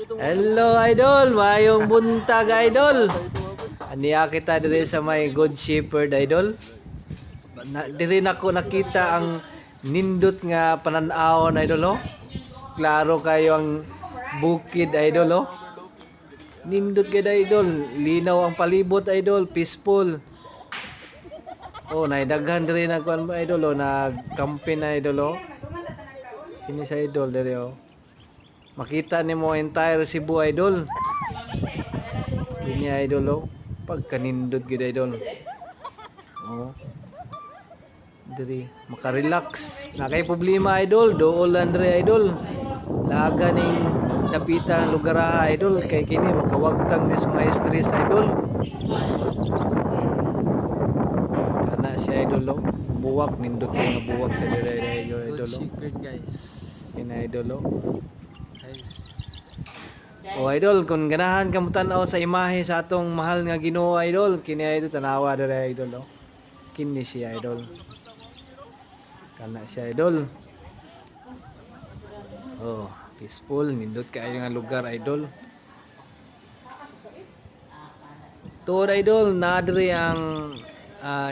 Hello idol, mayong buntag idol. Aniya kita diri sa may Good Shepherd idol. Diri nako nakita ang nindot nga panan-awon idol oh. Klaro kayo ang bukid idol oh. Nindot gid idol, linaw ang palibot idol, peaceful. Oh, naidaghan diri nagkuan idol oh, nagcamping na idol oh. Kini sa idol diri oh. Makita nimo entire Cebu idol. Kini idol oh. Pagkanindot gid idol. Oh. Diri makarelax. Na kay problema idol, doolan diri idol. Laga ning napita ang lugar idol kay kini makawagtang dis mga stress idol. Kana si idol oh. Buwak nindot nga buwak sa diri idol oh. Secret guys. Kini idol oh. Guys. O idol, kung ganahan ka mo tanaw sa imahe sa atong mahal nga Ginoo idol, kini idol tanawa dere idol oh. Kini si idol. Kana siya idol. Oh, peaceful, nindot kaayo nga lugar idol. Tuod idol, na diri ang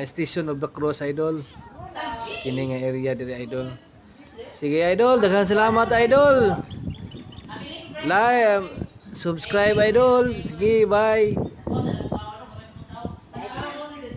Station of the Cross idol. Kini nga area diri idol. Sige idol, daghang salamat idol. Like, subscribe idol. Sige, bye.